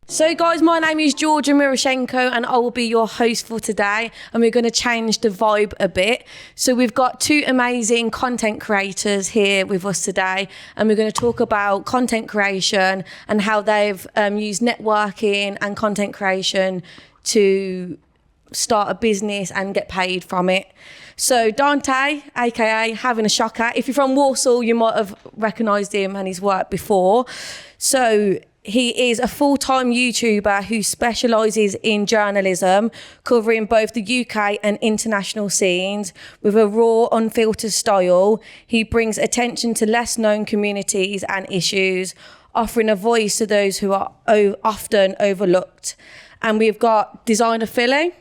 So guys, my name is Georgia Miruszenko and I will be your host for today, and we're going to change the vibe a bit. So we've got two amazing content creators here with us today, and we're going to talk about content creation and how they've used networking and content creation to start a business and get paid from it. So Dantae, aka HavingAShocker, if you're from Warsaw, you might have recognised him and his work before. So he is a full-time YouTuber who specialises in journalism, covering both the UK and international scenes. With a raw, unfiltered style, he brings attention to less-known communities and issues, offering a voice to those who are often overlooked. And we've got designer Phillipe,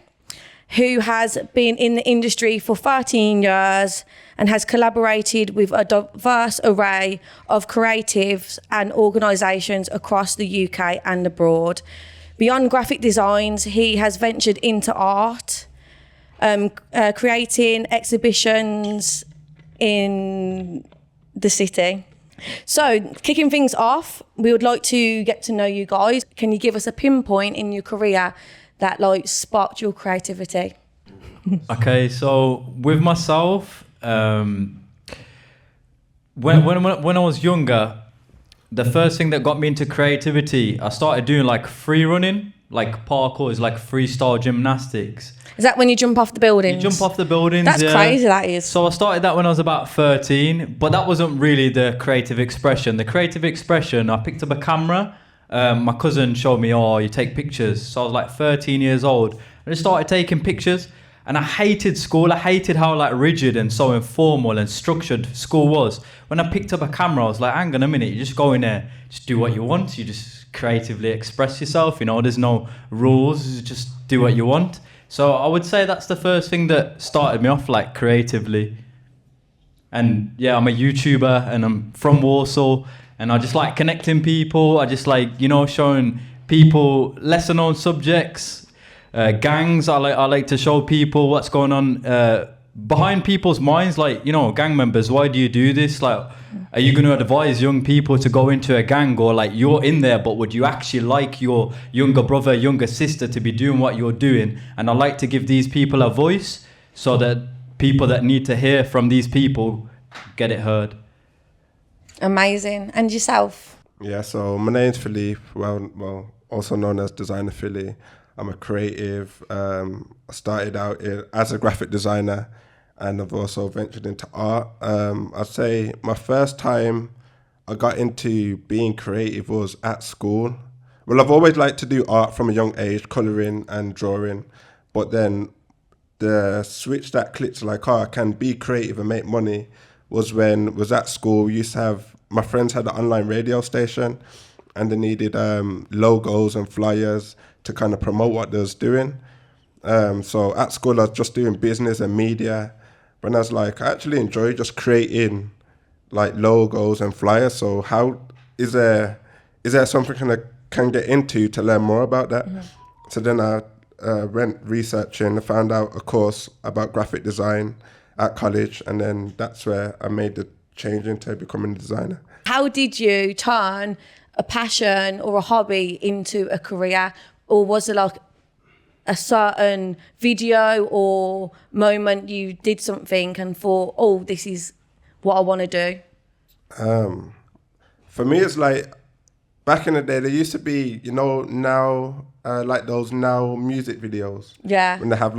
who has been in the industry for 13 years and has collaborated with a diverse array of creatives and organisations across the UK and abroad. Beyond graphic designs, he has ventured into art, creating exhibitions in the city. So, kicking things off, we would like to get to know you guys. Can you give us a pinpoint in your career that sparked your creativity? Okay, so with myself, when I was younger, the first thing that got me into creativity, I started doing free running, parkour is freestyle gymnastics. Is that when you jump off the buildings? You jump off the buildings. That's crazy, that is. So I started that when I was about 13, but that wasn't really the creative expression. The creative expression, I picked up a camera. My cousin showed me, you take pictures. So I was 13 years old. I just started taking pictures. And I hated school. I hated how rigid and so informal and structured school was. When I picked up a camera, I was like, hang on a minute, you just go in there, just do what you want. You just creatively express yourself. There's no rules, just do what you want. So I would say that's the first thing that started me off creatively. And yeah, I'm a YouTuber and I'm from Warsaw, and I just like connecting people. I just showing people lesser known subjects. Gangs, I like to show people what's going on behind people's minds, gang members, why do you do this? Are you going to advise young people to go into a gang, or you're in there, but would you actually like your younger brother, younger sister to be doing what you're doing? And I like to give these people a voice so that people that need to hear from these people get it heard. Amazing. And yourself? Yeah, so my name's Phillipe, well, also known as Designer Philly. I'm a creative. I started out as a graphic designer, and I've also ventured into art. I'd say my first time I got into being creative was at school. Well, I've always liked to do art from a young age, colouring and drawing. But then the switch that clicked I can be creative and make money was when I was at school. My friends had an online radio station, and they needed logos and flyers to kind of promote what they was doing. So at school, I was just doing business and media. But I was I actually enjoy just creating logos and flyers. So how is there something I can get into to learn more about that? Mm-hmm. So then I went researching, I found out a course about graphic design at college, and then that's where I made the change into becoming a designer. How did you turn a passion or a hobby into a career? Or was it a certain video or moment you did something and thought, this is what I want to do? For me, it's back in the day, there used to be, now, those now music videos. Yeah. When they have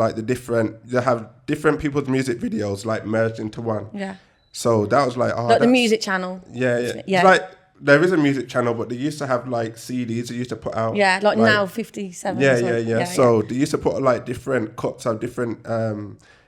different people's music videos merged into one. Yeah. So that was the music channel. Yeah. It's there is a music channel, but they used to have CDs they used to put out. Yeah, now 57. Yeah. So they used to put different cuts of different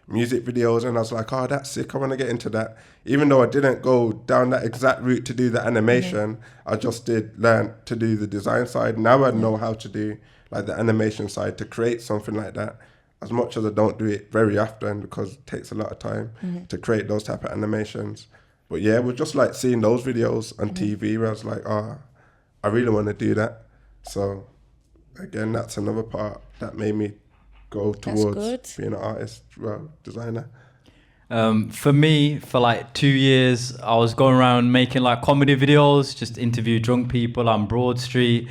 music videos, and I was that's sick, I want to get into that. Even though I didn't go down that exact route to do the animation, I just did learn to do the design side. Now I know how to do the animation side to create something like that. As much as I don't do it very often because it takes a lot of time to create those type of animations. But yeah, we're just seeing those videos on TV where I was I really want to do that. So again, that's another part that made me go towards being an artist, designer. For me, for 2 years, I was going around making comedy videos, just interview drunk people on Broad Street.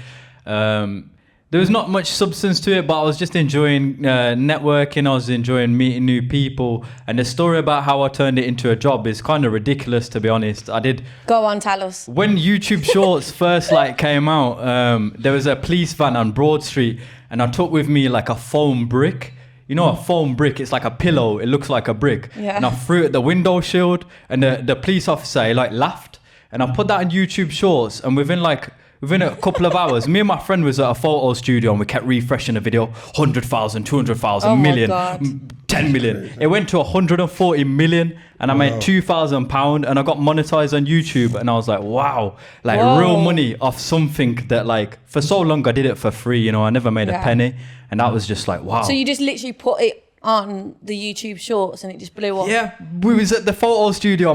There was not much substance to it, but I was just enjoying networking. I was enjoying meeting new people. And the story about how I turned it into a job is kind of ridiculous, to be honest. Go on, tell us. When YouTube Shorts first came out, there was a police van on Broad Street, and I took with me like a foam brick. You know, a foam brick, it's like a pillow. It looks like a brick. Yeah. And I threw it at the window shield, and the police officer, he laughed. And I put that on YouTube Shorts, and within a couple of hours, me and my friend was at a photo studio and we kept refreshing the video. 100,000, 200,000, million, 10 million. It went to 140 million and I made £2,000 and I got monetized on YouTube. And I was like, wow, real money off something that for so long I did it for free. You know, I never made a penny. And that was just wow. So you just literally put it on the YouTube Shorts and it just blew up? Yeah, we was at the photo studio.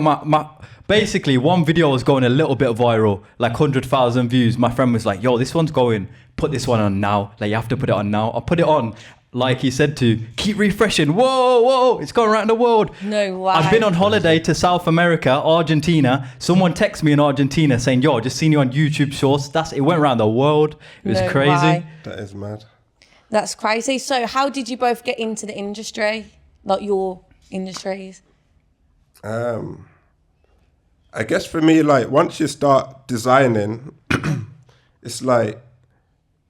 Basically, one video was going a little bit viral, 100,000 views. My friend was like, yo, this one's going, put this one on now. You have to put it on now. I put it on, like he said to, keep refreshing. Whoa, it's going around the world. No way. I've been on holiday to South America, Argentina. Someone texted me in Argentina saying, yo, just seen you on YouTube Shorts. It went around the world. It was crazy. Way. That is mad. That's crazy. So how did you both get into the industry? Your industries? I guess for me, once you start designing, it's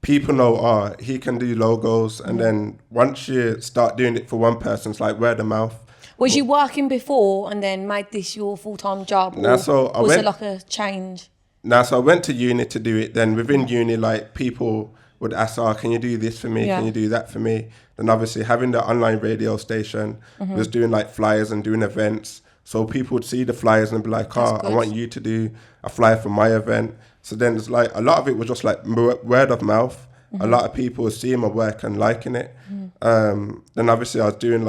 people know, he can do logos. And then once you start doing it for one person, it's word of mouth. Was you working before and then made this your full-time job? Or was it a change? So I went to uni to do it. Then within uni, people would ask, can you do this for me? Yeah. Can you do that for me? Then obviously having the online radio station was doing flyers and doing events. So people would see the flyers and be like, I want you to do a flyer for my event. So then it's a lot of it was just word of mouth. A lot of people were seeing my work and liking it. Then obviously I was doing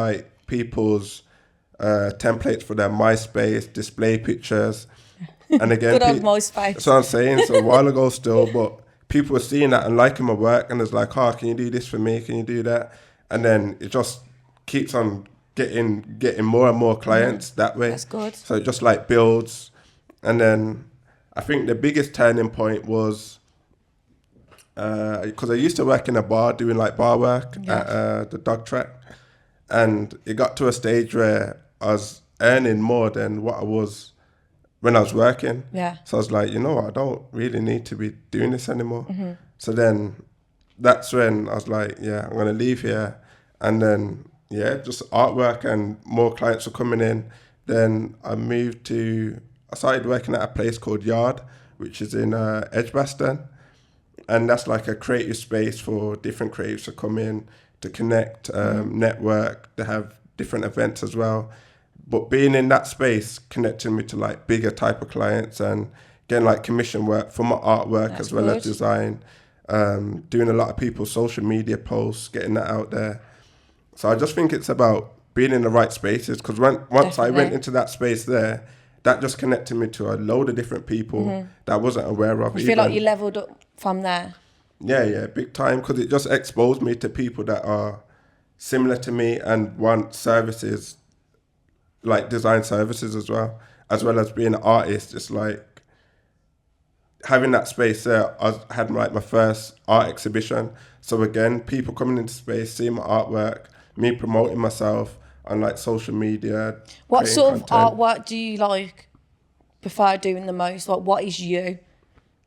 people's templates for their MySpace, display pictures. And again, good old MySpace. That's what I'm saying. So a while ago still, but people were seeing that and liking my work. And it's can you do this for me? Can you do that? And then it just keeps on getting more and more clients that way. That's good. So it just builds. And then I think the biggest turning point was because I used to work in a bar doing bar work at the dog track, and it got to a stage where I was earning more than what I was when I was working. Yeah. So I was like, I don't really need to be doing this anymore. So then that's when I was like, I'm going to leave here. And then just artwork and more clients were coming in. Then I started working at a place called Yard, which is in Edgbaston. And that's a creative space for different creatives to come in, to connect, network, to have different events as well. But being in that space connected me to bigger type of clients and getting commission work for my artwork as well as design, doing a lot of people's social media posts, getting that out there. So I just think it's about being in the right spaces, because once I went into that space there, that just connected me to a load of different people that I wasn't aware of. You feel like you leveled up from there? Yeah, big time, because it just exposed me to people that are similar to me and want services, design services as well as being an artist. It's having that space there. I had my first art exhibition. So again, people coming into space, seeing my artwork, me promoting myself on social media. What sort of content. artwork do you prefer doing the most? What is you?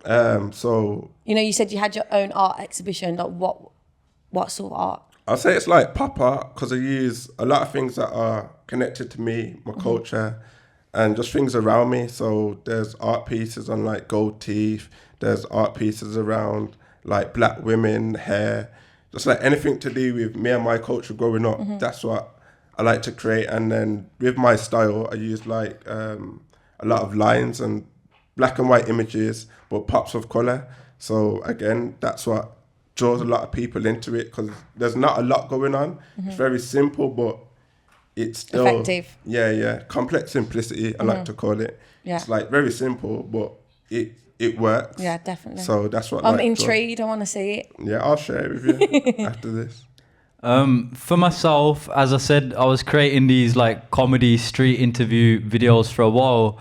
So you said you had your own art exhibition. What sort of art? I'll say it's pop art, because I use a lot of things that are connected to me, my culture, and just things around me. So there's art pieces on gold teeth. There's art pieces around black women, hair, just anything to do with me and my culture growing up. That's what I like to create. And then with my style, I use a lot of lines and black and white images, but pops of color. So again, that's what draws a lot of people into it, because there's not a lot going on. It's very simple, but it's still effective. Yeah. Complex simplicity, I like to call it. Yeah. It's very simple, but it works. Yeah, definitely. So that's what I'm intrigued. I want to see it. Yeah, I'll share it with you after this. For myself, as I said, I was creating these comedy street interview videos for a while.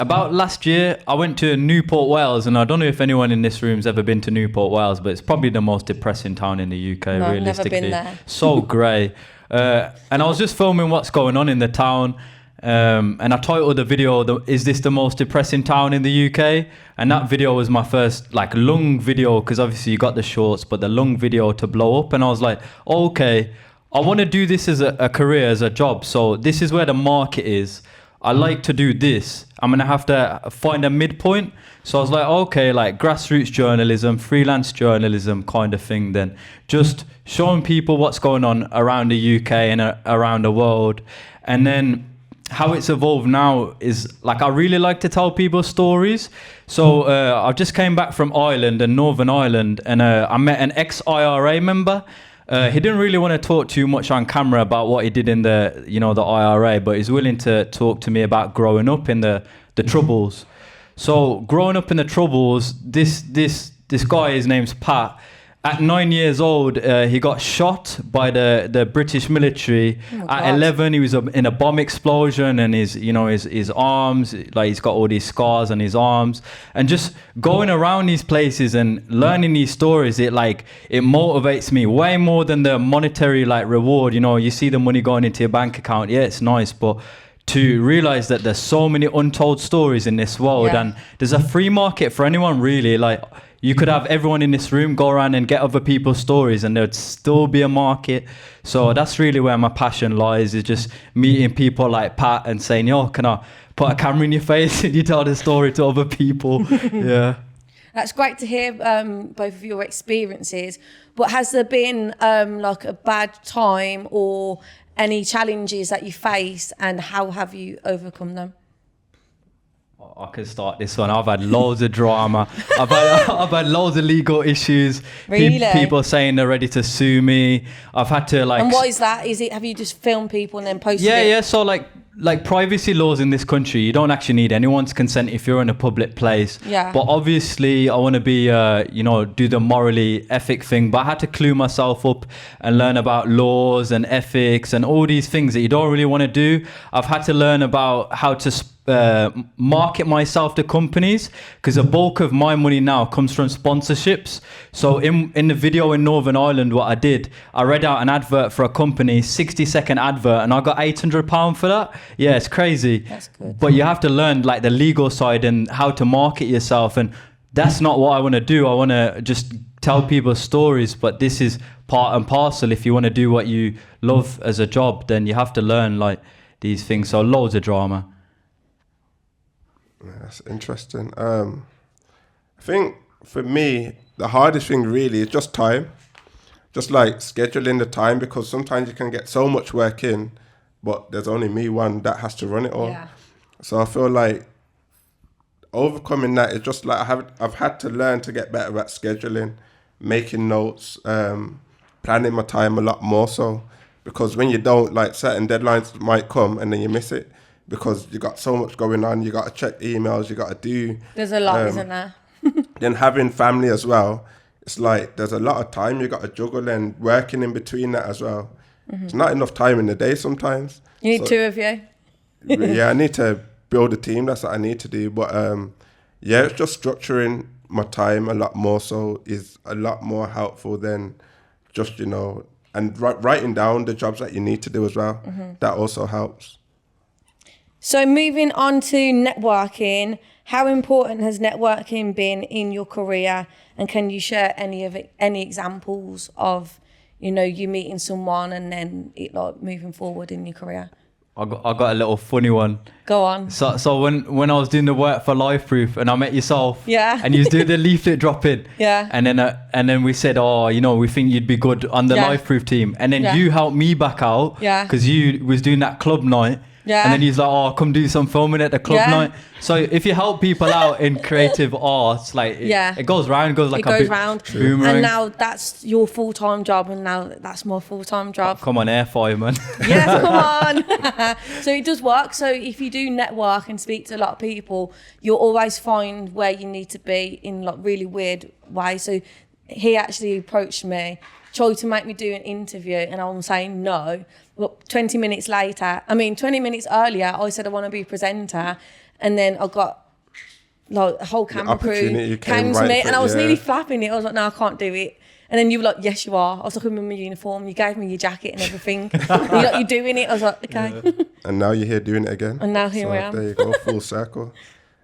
About last year, I went to Newport, Wales, and I don't know if anyone in this room's ever been to Newport, Wales, but it's probably the most depressing town in the UK, No, realistically. never been there. So grey. And I was just filming what's going on in the town, and I titled the video, "Is this the most depressing town in the UK?" And that video was my first like long video, because obviously you got the shorts, but the long video to blow up. And I was like, okay, I want to do this as a career, as a job. So this is where the market is. I like to do this. I'm gonna have to find a midpoint. So I was like, okay, like grassroots journalism, freelance journalism kind of thing, then just showing people what's going on around the UK and around the world. And then how it's evolved now is like, I really like to tell people stories. So I just came back from Ireland and Northern Ireland, and I met an ex-IRA member. He didn't really want to talk too much on camera about what he did in the, you know, the IRA, but he's willing to talk to me about growing up in the Troubles. So growing up in the Troubles, this guy, his name's Pat. At 9 years old, he got shot by the British military. At 11, he was in a bomb explosion, and his arms, like he's got all these scars on his arms. And just going around these places and learning these stories, it motivates me way more than the monetary like reward. You know, you see the money going into your bank account. Yeah, it's nice, but to realize that there's so many untold stories in this world, and there's a free market for anyone really. Like, you could have everyone in this room go around and get other people's stories, and there'd still be a market. So that's really where my passion lies, is just meeting people like Pat and saying, yo, can I put a camera in your face and you tell the story to other people? Yeah. That's great to hear both of your experiences. But has there been like a bad time or any challenges that you faced, and how have you overcome them? I can start this one. I've had loads of drama. I've had loads of legal issues. Really? People saying they're ready to sue me. I've had to like. And what is that? Have you just filmed people and then posted it? Yeah. So like privacy laws in this country, you don't actually need anyone's consent if you're in a public place. Yeah. But obviously, I want to be, do the morally ethic thing. But I had to clue myself up and learn about laws and ethics and all these things that you don't really want to do. I've had to learn about how to market myself to companies, because a bulk of my money now comes from sponsorships. So in the video in Northern Ireland, what I did, I read out an advert for a company, 60-second advert, and I got £800 for that. Yeah, it's crazy. That's good. But you have to learn like the legal side and how to market yourself, and that's not what I want to do. I want to just tell people stories, but this is part and parcel. If you want to do what you love as a job, then you have to learn like these things. So loads of drama. Yeah, that's interesting. I think for me, the hardest thing really is just time. Just like scheduling the time, because sometimes you can get so much work in, but there's only me one that has to run it all. Yeah. So I feel like overcoming that is just like I've had to learn to get better at scheduling, making notes, planning my time a lot more so, because when you don't, like certain deadlines might come and then you miss it. Because you got so much going on, you got to check emails, you got to do. There's a lot, isn't there? Then having family as well, it's like there's a lot of time you got to juggle, and working in between that as well. Mm-hmm. It's not enough time in the day sometimes. You need two of you. Yeah, I need to build a team. That's what I need to do. But it's just structuring my time a lot more so is a lot more helpful than just, and writing down the jobs that you need to do as well. Mm-hmm. That also helps. So moving on to networking, how important has networking been in your career? And can you share any examples of, you meeting someone and then it like moving forward in your career? I got a little funny one. Go on. So when I was doing the work for Lifeproof and I met yourself, and you was doing the leaflet dropping, and then we said, we think you'd be good on the Lifeproof team, and then you helped me back out, because you was doing that club night. Yeah. And then he's like, come do some filming at the club night. So if you help people out in creative arts, like it goes round, goes like a boomerang. And now that's your full-time job, and now that's my full-time job. Come on, air fireman. Yes, come on. So it does work. So if you do network and speak to a lot of people, you'll always find where you need to be in like really weird ways. So he actually approached me, tried to make me do an interview, and I'm saying no. But 20 minutes earlier, I said I want to be a presenter, And then I got like a whole camera crew opportunity came to right me, for and I was it, nearly yeah. flapping it. I was like, no, I can't do it. And then you were like, yes, you are. I was like, I'm in my uniform. You gave me your jacket and everything. And you're like, you're doing it. I was like, okay. And now you're here doing it again. And now here I am. There you go, full circle.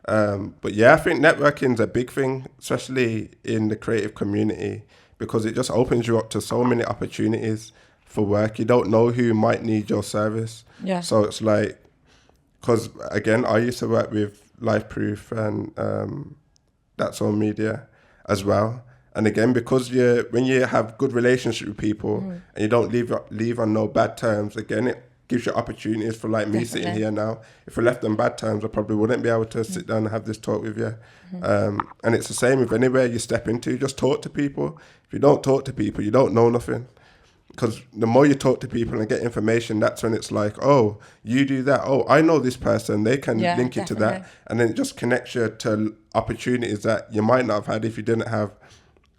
But yeah, I think networking is a big thing, especially in the creative community, because it just opens you up to so many opportunities for work. You don't know who might need your service. Yeah. So it's like, because again, I used to work with Life Proof and That's All Media as well. And again, because when you have good relationship with people and you don't leave on no bad terms, again, it gives you opportunities for like me sitting here now. If I left on bad terms, I probably wouldn't be able to sit down and have this talk with you. And it's the same with anywhere you step into, just talk to people. If you don't talk to people, you don't know nothing. Because the more you talk to people and get information, that's when it's like, oh, you do that. Oh, I know this person. They can link you to that. And then it just connects you to opportunities that you might not have had if you didn't have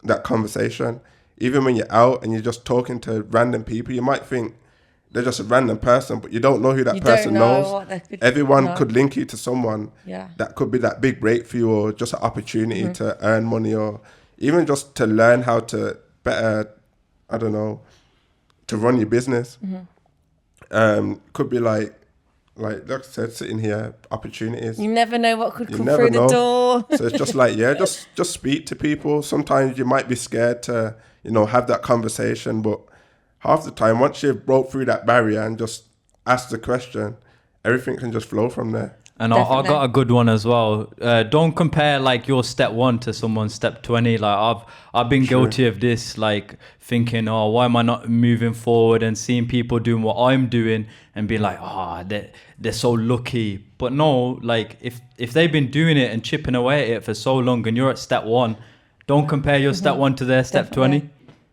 that conversation. Even when you're out and you're just talking to random people, you might think they're just a random person, but you don't know who that person knows. Everyone could link you to someone that could be that big break for you, or just an opportunity to earn money, or even just to learn how to better, I don't know, to run your business. Could be like I said, sitting here, opportunities. You never know what could come through the door. So it's just like, just speak to people. Sometimes you might be scared to, have that conversation, but half the time, once you've broke through that barrier and just ask the question, everything can just flow from there. And I got a good one as well. Don't compare like your step 1 to someone's step 20. Like I've been guilty of this, like thinking, oh, why am I not moving forward, and seeing people doing what I'm doing and being like, they're so lucky. But no, like if they've been doing it and chipping away at it for so long and you're at step 1, don't compare your step 1 to their step 20.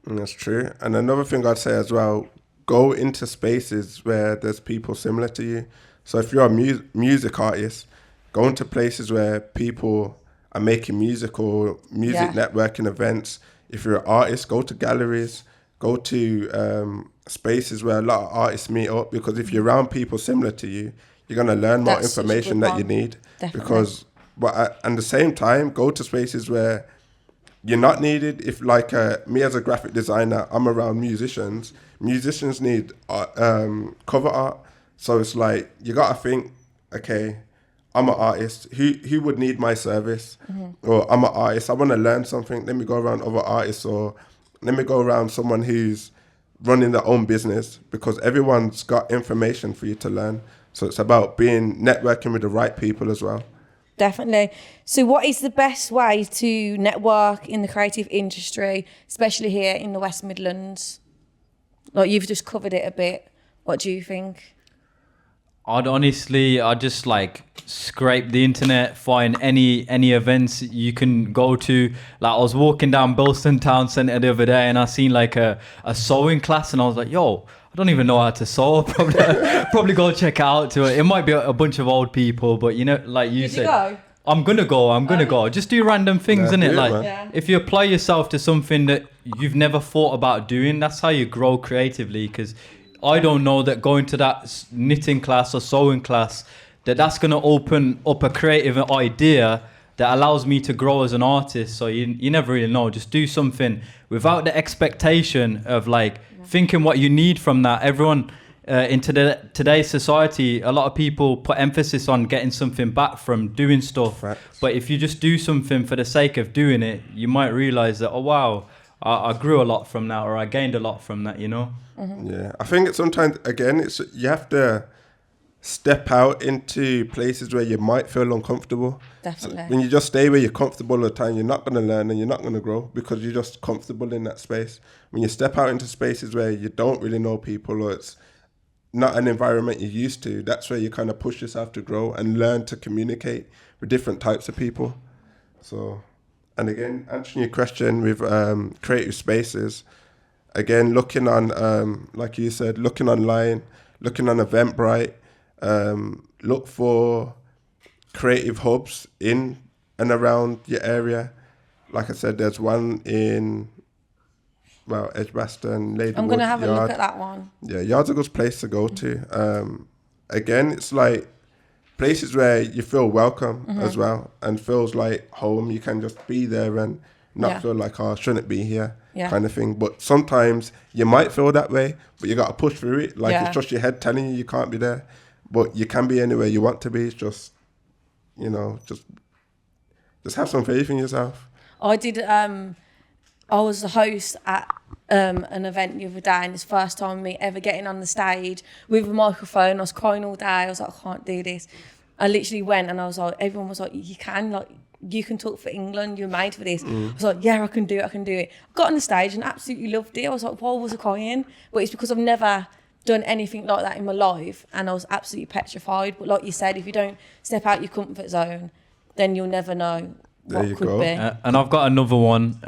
That's true. And another thing I'd say as well, go into spaces where there's people similar to you. So if you're a music artist, go into places where people are making music, or music networking events. If you're an artist, go to galleries, go to spaces where a lot of artists meet up, because if you're around people similar to you, you're going to learn more information that you need. Definitely. But at the same time, go to spaces where you're not needed. If like me as a graphic designer, I'm around musicians. Musicians need cover art. So it's like, you got to think, okay, I'm an artist. Who would need my service? Or I'm an artist. I want to learn something. Let me go around other artists, or let me go around someone who's running their own business, because everyone's got information for you to learn. So it's about networking with the right people as well. Definitely. So what is the best way to network in the creative industry, especially here in the West Midlands? Like, you've just covered it a bit. What do you think? I'd just like scrape the internet, find any events you can go to. Like, I was walking down Bilston Town Centre the other day and I seen like a sewing class, and I was like, yo, I don't even know how to sew. Probably go check out to it. It might be a bunch of old people, but like you said, go? I'm gonna go. Just do random things, innit? Like, if you apply yourself to something that you've never thought about doing, that's how you grow creatively. Because I don't know that going to that knitting class or sewing class, that's going to open up a creative idea that allows me to grow as an artist. So you never really know. Just do something without the expectation of like thinking what you need from that. Everyone in today's society, a lot of people put emphasis on getting something back from doing stuff. Right. But if you just do something for the sake of doing it, you might realize that, oh, wow, I grew a lot from that, or I gained a lot from that, Yeah, I think it's sometimes, again, you have to step out into places where you might feel uncomfortable. Definitely. So when you just stay where you're comfortable all the time, you're not going to learn and you're not going to grow, because you're just comfortable in that space. When you step out into spaces where you don't really know people, or it's not an environment you're used to, that's where you kind of push yourself to grow and learn to communicate with different types of people. So, and again, answering your question with creative spaces, again, looking on, like you said, looking online, looking on Eventbrite, look for creative hubs in and around your area. Like I said, there's one in, Edgbaston, Ladywood. I'm going to have a look at that one. Yeah, Yard's a good place to go to. Again, it's like, places where you feel welcome as well and feels like home. You can just be there and not feel like, oh, I shouldn't be here kind of thing. But sometimes you might feel that way, but you got to push through it. Like it's just your head telling you can't be there, but you can be anywhere you want to be. It's just, you know, just have some faith in yourself. I did, I was the host at an event the other day, and it's the first time me ever getting on the stage with a microphone. I was crying all day. I was like, I can't do this. I literally went and I was like, everyone was like, you can talk for England, you're made for this. I was like, yeah, I can do it. I got on the stage and absolutely loved it. I was like, why was I crying? But it's because I've never done anything like that in my life, and I was absolutely petrified. But like you said, if you don't step out your comfort zone, then you'll never know what could be. And I've got another one.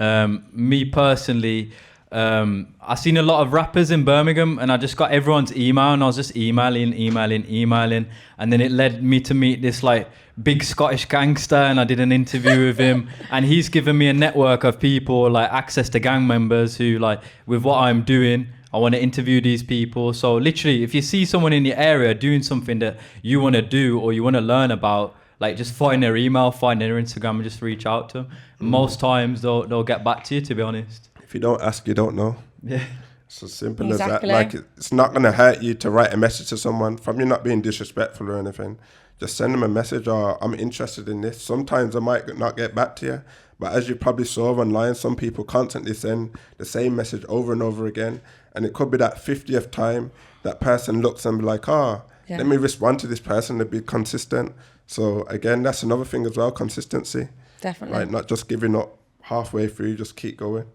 Me personally, I seen a lot of rappers in Birmingham, and I just got everyone's email, and I was just emailing, and then it led me to meet this like big Scottish gangster, and I did an interview with him, and he's given me a network of people, like access to gang members who, like, with what I'm doing, I want to interview these people. So literally, if you see someone in your area doing something that you want to do or you want to learn about, like, just find their email, find their Instagram, and just reach out to them. Most times they'll get back to you, to be honest. If you don't ask, you don't know. Yeah. It's as simple as that. Like, it's not going to hurt you to write a message to someone from you not being disrespectful or anything. Just send them a message, or I'm interested in this. Sometimes I might not get back to you, but as you probably saw online, some people constantly send the same message over and over again. And it could be that 50th time that person looks and be like, let me respond to this person to be consistent. So again, that's another thing as well, consistency. Definitely. Like, not just giving up halfway through, just keep going.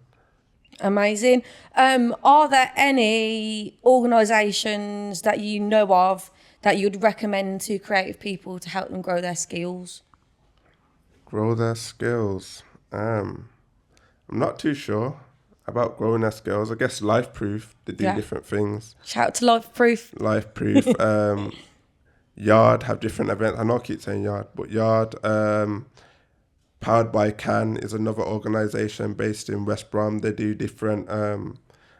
Amazing. Are there any organisations that you know of that you'd recommend to creative people to help them grow their skills? Grow their skills. I'm not too sure about growing their skills. I guess Life Proof, they do different things. Shout out to Life Proof. Life Proof. Yard have different events. I know I keep saying Yard, but Yard. Powered by Can is another organisation based in West Brom. They do different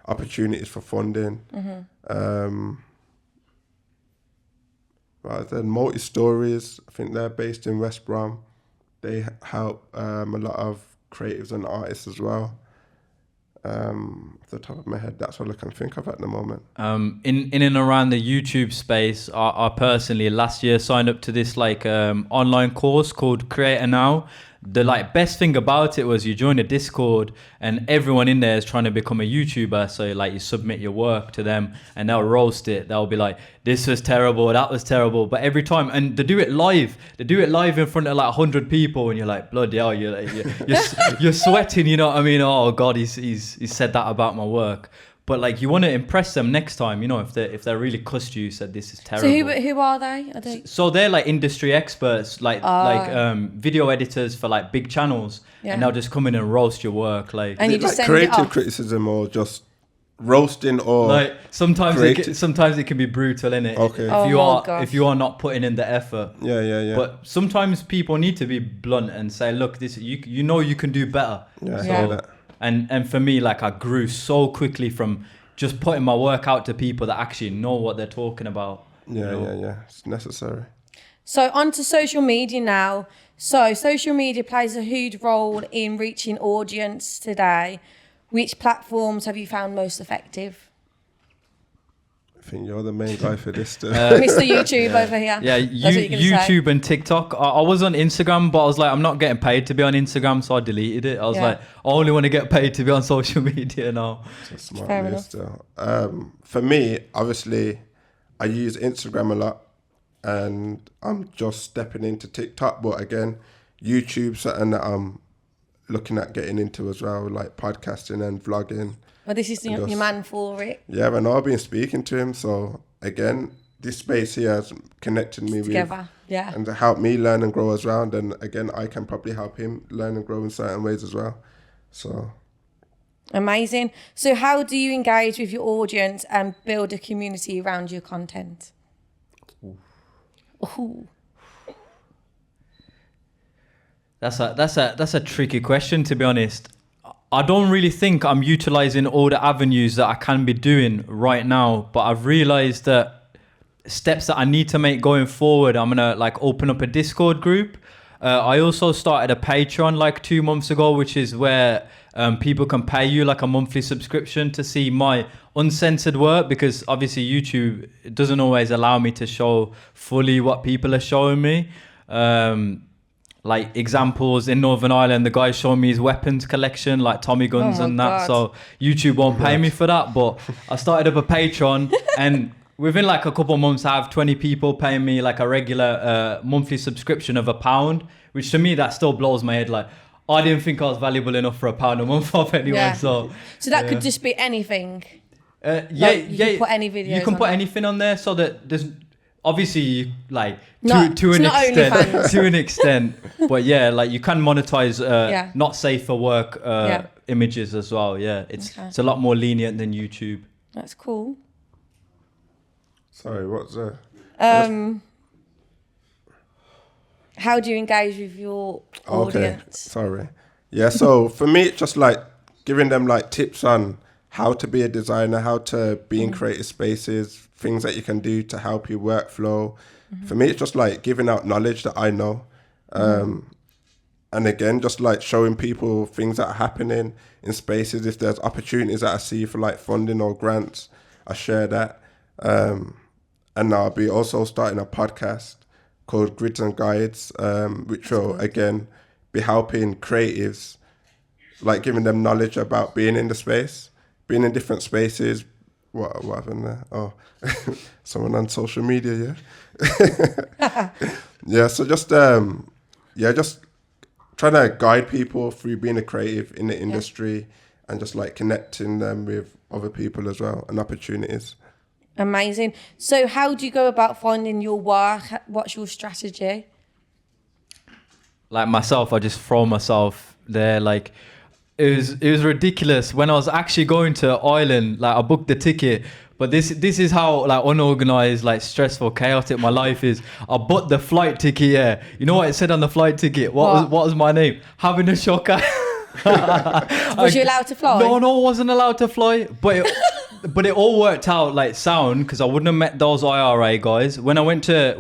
opportunities for funding. Right, then Multi Stories, I think they're based in West Brom. They help a lot of creatives and artists as well. Off the top of my head, that's all I can think of at the moment. In and around the YouTube space, I personally last year signed up to this like online course called Creator Now. The like best thing about it was you join a Discord and everyone in there is trying to become a YouTuber. So like you submit your work to them and they'll roast it. They'll be like, this was terrible, that was terrible. But every time, and they do it live. They do it live in front of like 100 people, and you're like, bloody hell, you're sweating. You know what I mean? Oh God, he's said that about my work. But like you want to impress them next time, you know, if they really cussed you, said this is terrible. So who are they? So they're like industry experts, like video editors for like big channels, and they'll just come in and roast your work, like. And you just like send creative it off. Criticism or just roasting, or like sometimes it can be brutal, innit? Okay. If you are not putting in the effort. Yeah. But sometimes people need to be blunt and say, look, this you know you can do better. Yeah, I hear that. And for me, like I grew so quickly from just putting my work out to people that actually know what they're talking about. Yeah. It's necessary. So onto social media now. So social media plays a huge role in reaching audience today. Which platforms have you found most effective? I think you're the main guy for this. Mr. YouTube over here. Yeah, YouTube and TikTok. I was on Instagram, but I was like, I'm not getting paid to be on Instagram, so I deleted it. I was like, I only want to get paid to be on social media now. It's a smart move still. For me, obviously, I use Instagram a lot, and I'm just stepping into TikTok. But again, YouTube's something that I'm looking at getting into as well, like podcasting and vlogging. Well, this is your man for it. Yeah, and I've been speaking to him. So again, this space here has connected me together. And to help me learn and grow as well. And then again, I can probably help him learn and grow in certain ways as well. So amazing. So how do you engage with your audience and build a community around your content? Ooh. That's a tricky question, to be honest. I don't really think I'm utilizing all the avenues that I can be doing right now, but I've realized that steps that I need to make going forward, I'm gonna like open up a Discord group. I also started a Patreon like 2 months ago, which is where people can pay you like a monthly subscription to see my uncensored work, because obviously YouTube doesn't always allow me to show fully what people are showing me. Like examples, in Northern Ireland, the guy's showing me his weapons collection, like Tommy guns and that. So YouTube won't pay me for that. But I started up a Patreon, and within like a couple of months, I have 20 people paying me like a regular monthly subscription of £1, which to me, that still blows my head. Like, I didn't think I was valuable enough for £1 a month off anyone. Yeah. So that could just be anything. You can put any videos. You can put anything on there, so that there's obviously like to an extent, but yeah, like you can monetize not safe for work images as well. Yeah, it's a lot more lenient than YouTube. That's cool. Sorry, what's that? How do you engage with your audience? Okay, sorry. Yeah, so for me, it's just like giving them like tips on how to be a designer, how to be in creative spaces, things that you can do to help your workflow. For me, it's just like giving out knowledge that I know. And again, just like showing people things that are happening in spaces. If there's opportunities that I see for like funding or grants, I share that. And I'll be also starting a podcast called Grids and Guides, which will again be helping creatives, like giving them knowledge about being in the space, being in different spaces. What happened there? Oh, someone on social media, yeah. Yeah, so just just trying to guide people through being a creative in the industry and just like connecting them with other people as well and opportunities. Amazing. So how do you go about finding your work? What's your strategy? Like myself, I just throw myself there. Like it was ridiculous when I was actually going to Ireland. Like I booked the ticket, but this is how like unorganized, like stressful, chaotic my life is. I bought the flight ticket. Yeah, you know what it said on the flight ticket? What was my name? HavingAShocker. Was you allowed to fly? No, I wasn't allowed to fly, but it all worked out like sound, because I wouldn't have met those IRA guys. When I went to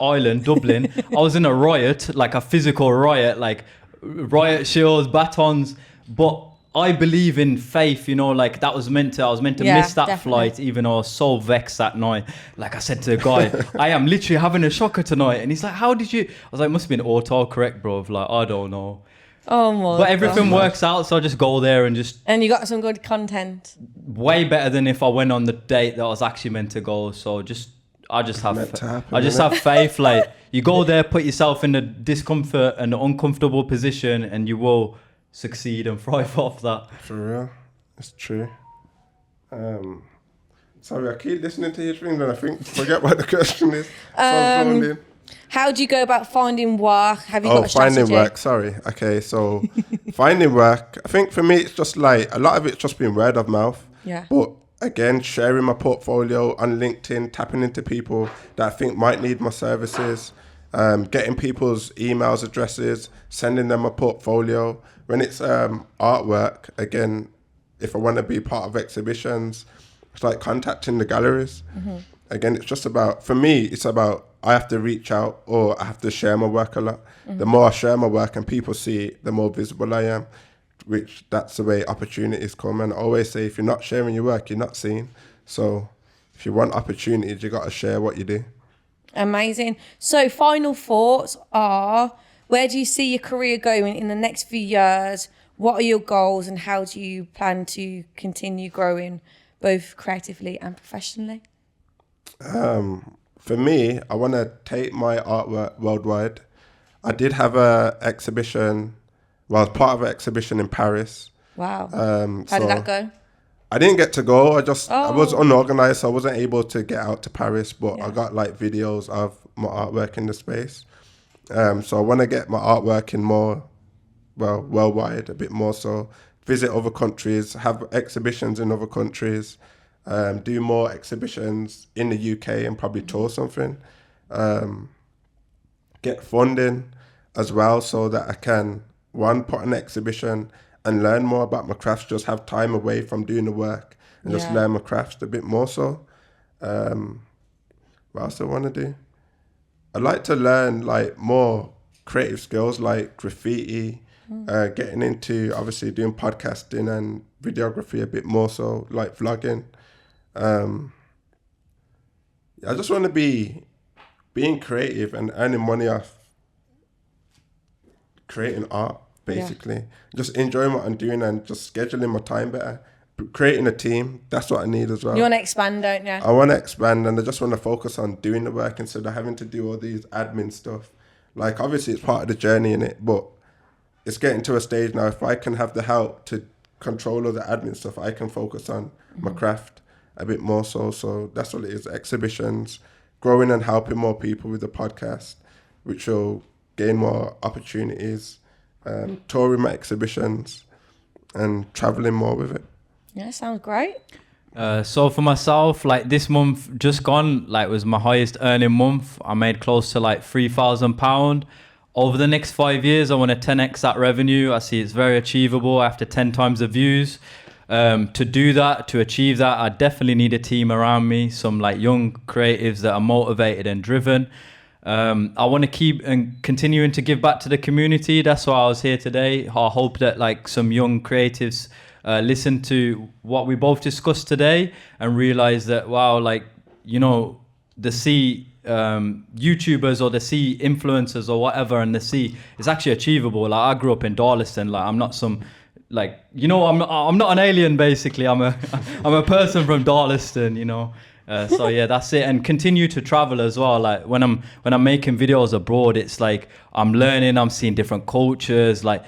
Ireland, Dublin, I was in a riot, like a physical riot, like riot shields, batons. But I believe in faith, you know, like I was meant to miss that flight, even though I was so vexed that night. Like I said to the guy, I am literally having a shocker tonight. And he's like, how did you? I was like, must have been autocorrect, bro. Like, I don't know. Oh my! But everything works out, so I just go there and just. And you got some good content. Way better than if I went on the date that I was actually meant to go. So I just have faith. Like you go there, put yourself in the discomfort and the uncomfortable position, and you will succeed and thrive off that. For real, it's true. Sorry, I keep listening to your things and I forget what the question is. How do you go about finding work? Have you got a strategy? Finding work, sorry. Okay, so finding work, I think for me, it's just like, a lot of it's just been word of mouth. Yeah. But again, sharing my portfolio on LinkedIn, tapping into people that I think might need my services, getting people's emails addresses, sending them a portfolio. When it's artwork, again, if I want to be part of exhibitions, it's like contacting the galleries. Again, it's just about, for me, it's about I have to reach out or I have to share my work a lot. The more I share my work and people see it, the more visible I am, which that's the way opportunities come. And I always say, if you're not sharing your work, you're not seen. So if you want opportunities, you got to share what you do. Amazing. So final thoughts are, where do you see your career going in the next few years? What are your goals and how do you plan to continue growing both creatively and professionally? For me, I want to take my artwork worldwide. I did have a exhibition, well, part of an exhibition in Paris. Wow. How did that go? I didn't get to go. I was unorganized, so I wasn't able to get out to Paris, but I got like videos of my artwork in the space. So I want to get my artwork in more, worldwide, a bit more so. Visit other countries, have exhibitions in other countries. Do more exhibitions in the UK and probably tour something. Get funding as well so that I can, put an exhibition and learn more about my crafts, just have time away from doing the work and just learn my crafts a bit more so. what else do I want to do? I'd like to learn like more creative skills like graffiti, getting into obviously doing podcasting and videography a bit more, so like vlogging. I just want to be being creative and earning money off creating art, basically. Just enjoying what I'm doing and just scheduling my time better. Creating a team, that's what I need as well. You want to expand, don't you? I want to expand, and I just want to focus on doing the work instead of having to do all these admin stuff. Like, obviously, it's part of the journey in it, but it's getting to a stage now. If I can have the help to control all the admin stuff, I can focus on my craft a bit more so. So that's what it is. Exhibitions, growing and helping more people with the podcast, which will gain more opportunities, touring my exhibitions and traveling more with it. Yeah, sounds great. So for myself, like this month just gone, like was my highest earning month. I made close to like £3,000. Over the next 5 years, I want to 10x that revenue. I see it's very achievable after 10 times the views. To do that, to achieve that, I definitely need a team around me, some like young creatives that are motivated and driven. I want to keep and continuing to give back to the community. That's why I was here today. I hope that like some young creatives listen to what we both discussed today and realize that, wow, like, you know, the C YouTubers or the C influencers or whatever, and the C is actually achievable. Like I grew up in Darlaston. Like I'm not some, like, you know, I'm not an alien basically. I'm a person from Darlaston, you know. So yeah, that's it. And continue to travel as well. Like when I'm making videos abroad, it's like I'm learning, I'm seeing different cultures, like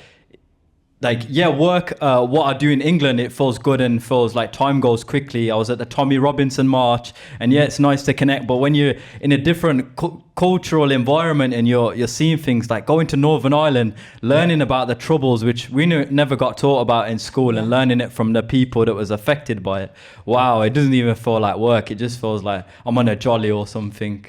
yeah, work, what I do in England, it feels good and feels like time goes quickly. I was at the Tommy Robinson March, and yeah, it's nice to connect, but when you're in a different cultural environment and you're seeing things like going to Northern Ireland, learning about the troubles which we never got taught about in school, and learning it from the people that was affected by it. Wow, it doesn't even feel like work. It just feels like I'm on a jolly or something.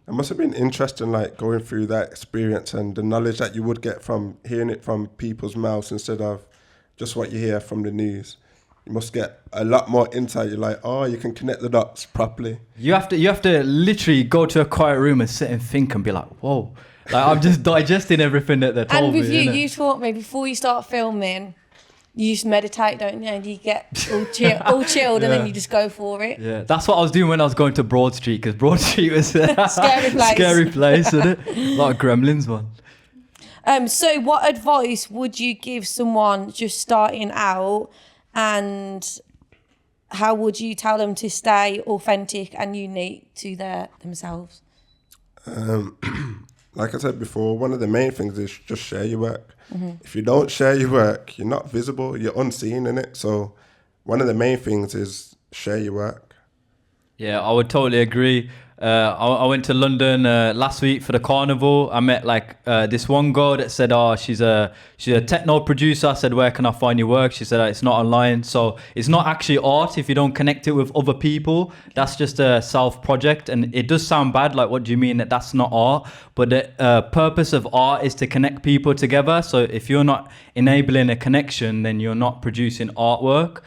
It must have been interesting, like going through that experience and the knowledge that you would get from hearing it from people's mouths instead of just what you hear from the news. You must get a lot more insight. You're like, oh, you can connect the dots properly. You have to literally go to a quiet room and sit and think and be like, whoa, like I'm just digesting everything that they're told me. And with you taught me before you start filming, you just meditate, don't you? And you get all chilled, and then you just go for it. Yeah, that's what I was doing when I was going to Broad Street, because Broad Street was a scary place, isn't it? A lot of gremlins, man. So what advice would you give someone just starting out, and how would you tell them to stay authentic and unique to themselves? Like I said before, one of the main things is just share your work. If you don't share your work, you're not visible, you're unseen in it. So one of the main things is share your work. Yeah, I would totally agree. I went to London last week for the carnival. I met like this one girl that said, oh, she's a techno producer. I said, where can I find your work? She said, it's not online. So it's not actually art if you don't connect it with other people. That's just a self project. And it does sound bad. Like, what do you mean that that's not art? But the purpose of art is to connect people together. So if you're not enabling a connection, then you're not producing artwork.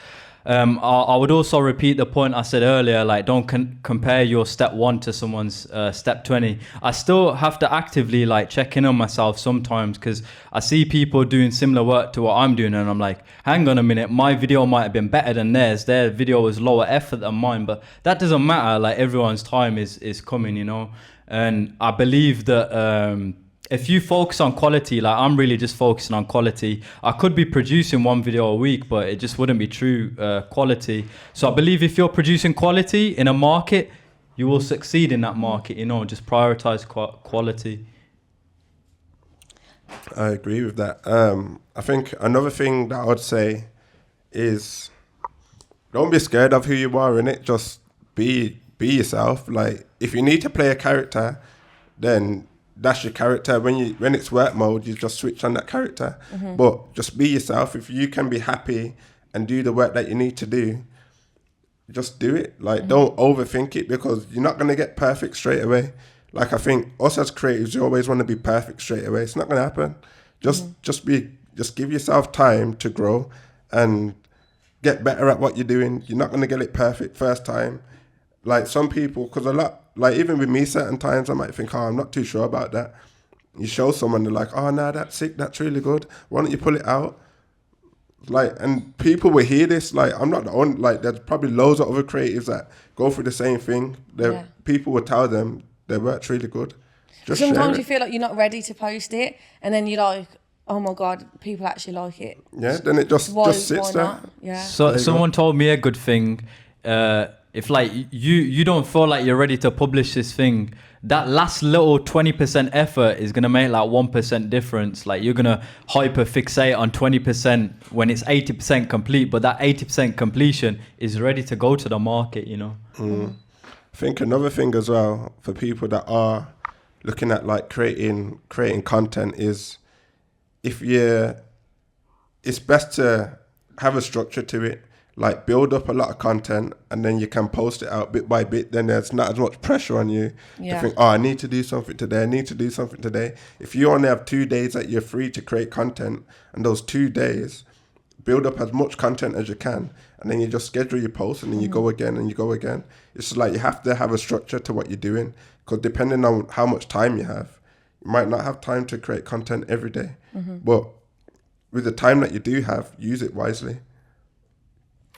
I would also repeat the point I said earlier, like don't compare your step 1 to someone's step 20. I still have to actively like check in on myself sometimes, because I see people doing similar work to what I'm doing, and I'm like, hang on a minute, my video might have been better than theirs. Their video was lower effort than mine, but that doesn't matter. Like everyone's time is coming, you know. And I believe that if you focus on quality, like I'm really just focusing on quality. I could be producing one video a week, but it just wouldn't be true quality. So I believe if you're producing quality in a market, you will succeed in that market, you know, just prioritize quality. I agree with that. I think another thing that I would say is don't be scared of who you are, innit? Just be yourself. Like if you need to play a character, then that's your character. When it's work mode, you just switch on that character. But just be yourself. If you can be happy and do the work that you need to do, just do it. Like don't overthink it, because you're not going to get perfect straight away. Like I think us as creatives, you always want to be perfect straight away. It's not going to happen. Just give yourself time to grow and get better at what you're doing. You're not going to get it perfect first time. like some people, because a lot, like even with me, certain times I might think, oh, I'm not too sure about that. You show someone, they're like, oh no, that's sick, that's really good. Why don't you pull it out? Like, and people will hear this. Like, I'm not the only. Like, there's probably loads of other creators that go through the same thing. People will tell them their work's really good. Just sometimes you feel like you're not ready to post it, and then you're like, oh my god, people actually like it. Yeah, then it just sits there. Not? Yeah. So someone told me a good thing. If like you don't feel like you're ready to publish this thing, that last little 20% effort is gonna make like 1% difference. Like you're gonna hyper fixate on 20% when it's 80% complete, but that 80% completion is ready to go to the market, you know. I think another thing as well for people that are looking at like creating content is it's best to have a structure to it. Like build up a lot of content and then you can post it out bit by bit. Then there's not as much pressure on you to think, oh, I need to do something today. I need to do something today. If you only have 2 days that you're free to create content, and those 2 days, build up as much content as you can, and then you just schedule your posts and then you go again and you go again. It's like you have to have a structure to what you're doing, because depending on how much time you have, you might not have time to create content every day. But with the time that you do have, use it wisely.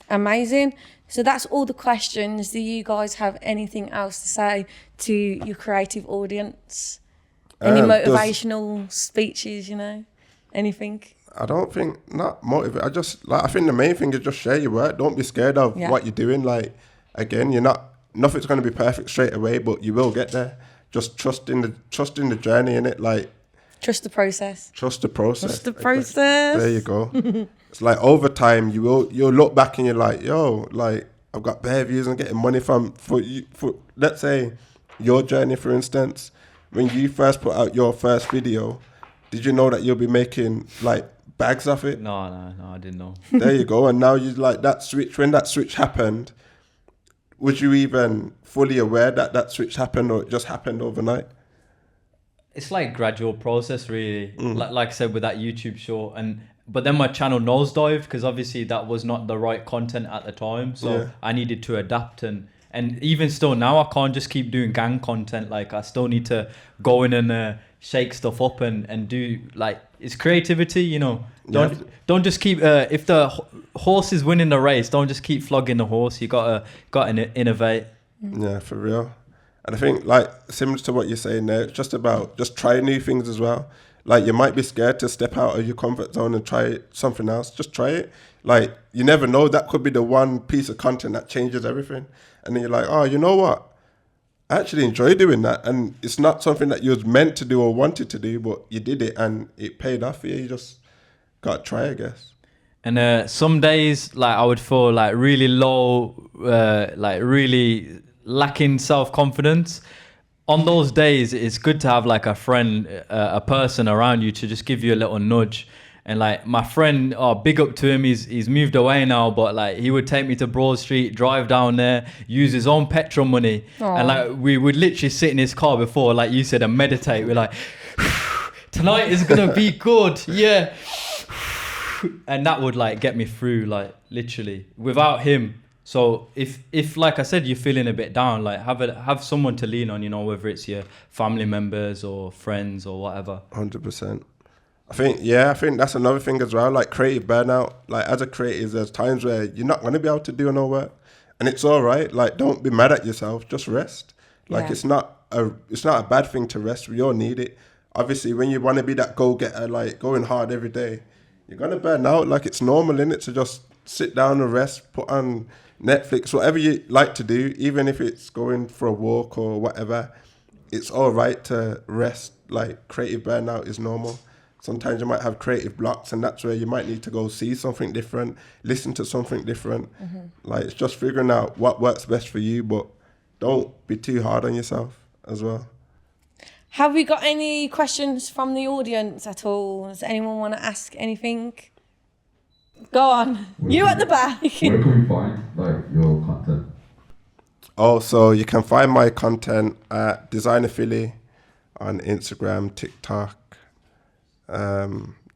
Amazing. So that's all the questions. Do you guys have anything else to say to your creative audience? Any motivational speeches, you know? Anything? I don't think, not motivate. I think the main thing is just share your work. Don't be scared of what you're doing. Like, again, nothing's going to be perfect straight away, but you will get there. Just trust in the journey, innit? Like, trust the process. Trust the process. Trust the process. There you go. It's like over time, you'll look back and you're like, yo, like I've got bare views and getting money for let's say your journey, for instance. When you first put out your first video, did you know that you'll be making like bags off it? No, I didn't know. There you go. And now you like that switch. When that switch happened, was you even fully aware that switch happened, or it just happened overnight? It's like gradual process, really. Like I said, with that YouTube short, but then my channel nosedived because obviously that was not the right content at the time. So I needed to adapt, and even still now I can't just keep doing gang content. Like I still need to go in and shake stuff up and do, like, it's creativity, you know. Don't just keep if the horse is winning the race, don't just keep flogging the horse. You gotta innovate. Yeah, for real. And I think, like, similar to what you're saying there, it's just about just trying new things as well. Like, you might be scared to step out of your comfort zone and try something else. Just try it. Like, you never know. That could be the one piece of content that changes everything. And then you're like, oh, you know what? I actually enjoy doing that. And it's not something that you was meant to do or wanted to do, but you did it and it paid off for you. You just got to try, I guess. And some days, like, I would feel, like, really low, like, really lacking self-confidence. On those days, it's good to have like a friend, a person around you to just give you a little nudge. And like my friend, big up to him, he's moved away now, but like he would take me to Broad Street, drive down there, use his own petrol money. Aww. And like we would literally sit in his car before, like you said, and meditate. We're like, tonight is gonna be good, yeah. And that would like get me through, like literally. Without him, so if like I said, you're feeling a bit down, like have someone to lean on, you know, whether it's your family members or friends or whatever. 100%. I think that's another thing as well, like creative burnout. Like as a creative, there's times where you're not going to be able to do no work, and it's all right. Like don't be mad at yourself, just rest. Like it's not a bad thing to rest. We all need it. Obviously, when you want to be that go-getter, like going hard every day, you're going to burn out. Like it's normal, innit, to just sit down and rest, put on Netflix, whatever you like to do, even if it's going for a walk or whatever, it's all right to rest. Like creative burnout is normal. Sometimes you might have creative blocks, and that's where you might need to go see something different, listen to something different. Mm-hmm. Like it's just figuring out what works best for you, but don't be too hard on yourself as well. Have we got any questions from the audience at all? Does anyone want to ask anything? Go on. You at the back. Where can we find like your content? Oh, so you can find my content at Designer Philly on Instagram, TikTok,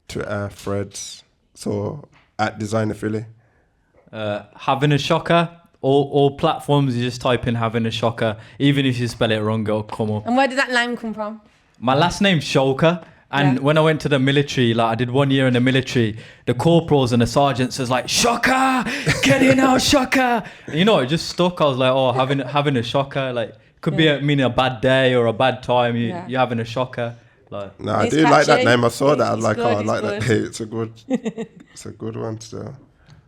Twitter, Threads. So at Designer Philly. HavingAShocker all platforms, you just type in HavingAShocker. Even if you spell it wrong, it'll come up. And where did that name come from? My last name's Shoker. And when I went to the military, like I did 1 year in the military, the corporals and the sergeants was like, "Shocker, get in now, Shocker." You know, it just stuck. I was like, oh, having a shocker. Like, could be meaning a bad day or a bad time. You're having a shocker. Like, No, I It's do like that catchy. name. I saw that. I was It's like, good, oh, I it's like that good. name. It's a good one still.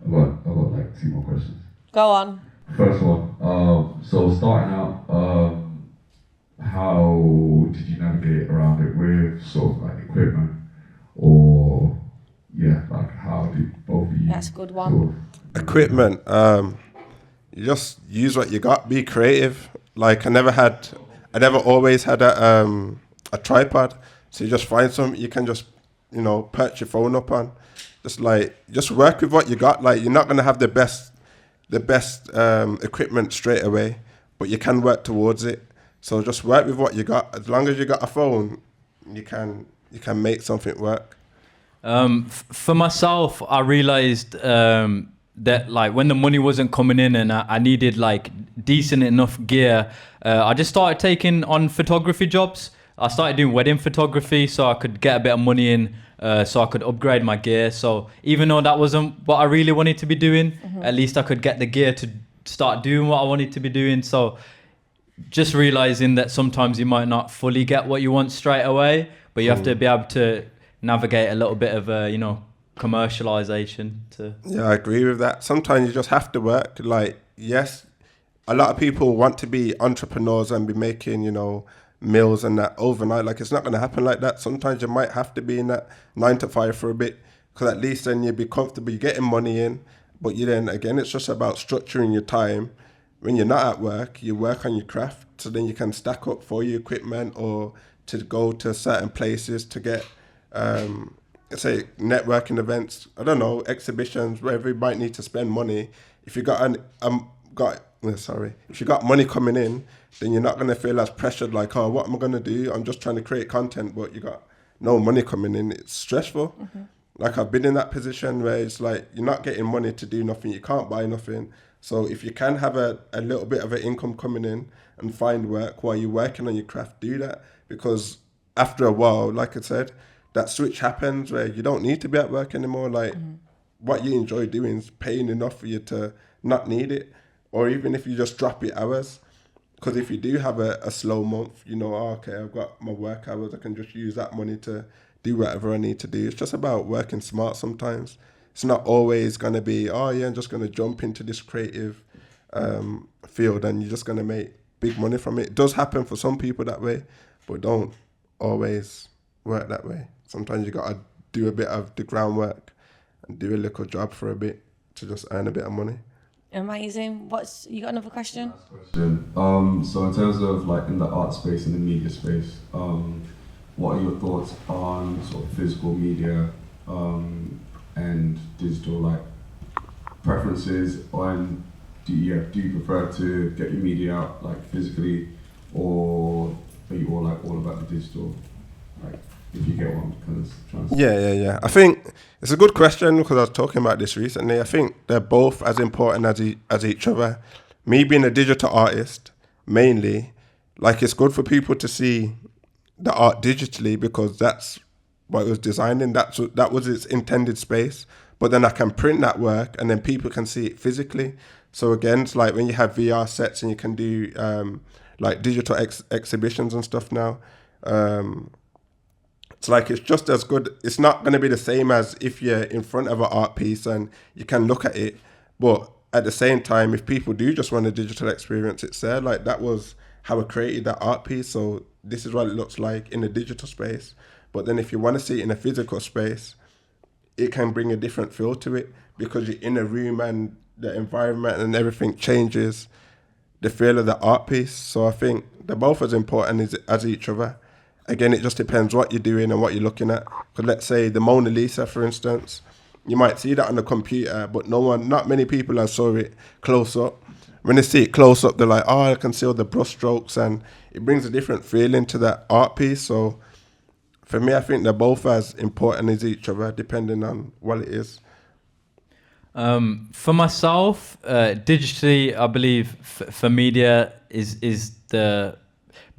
I've got like 2 more questions. Go on. First one, so starting out, how did you navigate around it with sort of like equipment, or like how did both of you? That's a good one. Equipment. You just use what you got. Be creative. Like I never always had a tripod. So you just find something you can just, perch your phone up on. Just work with what you got. Like you're not gonna have the best equipment straight away, but you can work towards it. So just work with what you got. As long as you got a phone, you can make something work. For myself, I realized that like when the money wasn't coming in and I needed like decent enough gear, I just started taking on photography jobs. I started doing wedding photography so I could get a bit of money in, so I could upgrade my gear. So even though that wasn't what I really wanted to be doing, at least I could get the gear to start doing what I wanted to be doing. So just realizing that sometimes you might not fully get what you want straight away, but you have to be able to navigate a little bit of commercialization to. Yeah, I agree with that. Sometimes you just have to work. Like, yes, a lot of people want to be entrepreneurs and be making, meals and that overnight. Like, it's not going to happen like that. Sometimes you might have to be in that 9 to 5 for a bit, because at least then you'll be comfortable, you're getting money in. But again, it's just about structuring your time. When you're not at work, you work on your craft, so then you can stack up for your equipment or to go to certain places to get, say, networking events, I don't know, exhibitions, wherever you might need to spend money. If you got if you got money coming in, then you're not going to feel as pressured, like, oh, what am I going to do? I'm just trying to create content, but you got no money coming in. It's stressful. Like, I've been in that position where it's like, you're not getting money to do nothing. You can't buy nothing. So if you can have a little bit of an income coming in and find work while you're working on your craft, do that. Because after a while, like I said, that switch happens where you don't need to be at work anymore. Like, what you enjoy doing is paying enough for you to not need it. Or even if you just drop your hours. Because if you do have a slow month, okay, I've got my work hours, I can just use that money to do whatever I need to do. It's just about working smart sometimes. It's not always going to be, I'm just going to jump into this creative field and you're just going to make big money from it. It does happen for some people that way, but don't always work that way. Sometimes you got to do a bit of the groundwork and do a little job for a bit to just earn a bit of money. Amazing. You got another question? Last question. So in terms of like in the art space and the media space, what are your thoughts on sort of physical media and digital, like preferences on do you prefer to get your media out like physically, or are you all about the digital? Like, if you get what I'm kind of trying to say. Yeah. I think it's a good question because I was talking about this recently. I think they're both as important as each other. Me being a digital artist, mainly, like it's good for people to see the art digitally because that's what it was designing. That was its intended space. But then I can print that work and then people can see it physically. So again, it's like when you have VR sets and you can do like digital exhibitions and stuff now. It's like it's just as good. It's not going to be the same as if you're in front of an art piece and you can look at it. But at the same time, if people do just want a digital experience, it's there. Like that was how I created that art piece. So this is what it looks like in a digital space. But then if you want to see it in a physical space, it can bring a different feel to it because you're in a room and the environment and everything changes the feel of the art piece. So I think they're both as important as each other. Again, it just depends what you're doing and what you're looking at. Because let's say the Mona Lisa, for instance, you might see that on the computer, but not many people have saw it close up. When they see it close up, they're like, I can see all the brush strokes, and it brings a different feeling to that art piece. So for me, I think they're both as important as each other, depending on what it is. For myself, digitally, I believe for media is the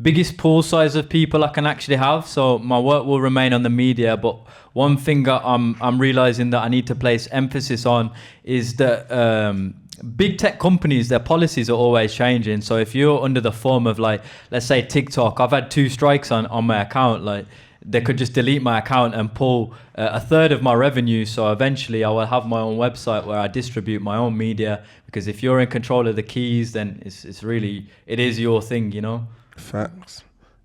biggest pool size of people I can actually have. So my work will remain on the media, but one thing that I'm realizing that I need to place emphasis on is that big tech companies, their policies are always changing. So if you're under the form of, like, let's say TikTok, I've had 2 strikes on my account. Like, they could just delete my account and pull a third of my revenue. So eventually I will have my own website where I distribute my own media, because if you're in control of the keys, then it is your thing, you know? Facts.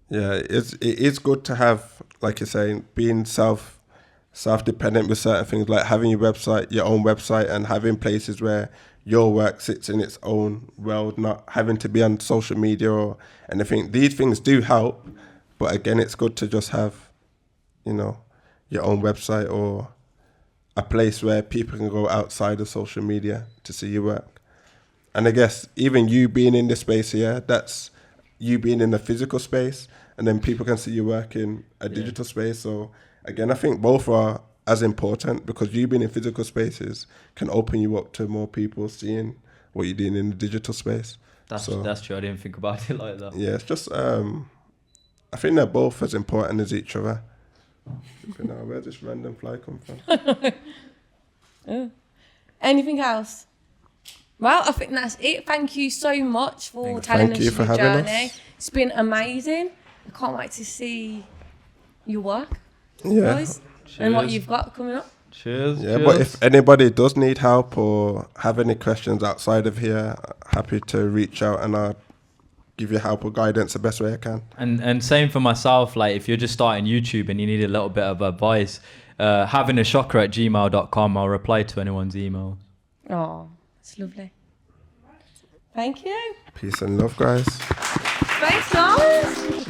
Yeah, it is good to have, like you're saying, being self-dependent with certain things, like having your own website, and having places where your work sits in its own world, not having to be on social media or anything. These things do help, but again, it's good to just have, you know, your own website or a place where people can go outside of social media to see your work. And I guess even you being in this space here, that's you being in a physical space, and then people can see your work in a digital space. So again, I think both are as important, because you being in physical spaces can open you up to more people seeing what you're doing in the digital space. That's true. I didn't think about it like that. Yeah, it's just I think they're both as important as each other. Where's this random fly come from? Anything else? Well, I think that's it. Thank you so much for telling us your journey. It's been amazing. I can't wait to see your work, guys, and what you've got coming up. Cheers. Yeah, but if anybody does need help or have any questions outside of here, happy to reach out and I'll give you help or guidance the best way I can. And same for myself, like if you're just starting YouTube and you need a little bit of advice, HavingAShocker@gmail.com. I'll reply to anyone's email. Oh, it's lovely. Thank you. Peace and love, guys. Thanks, guys.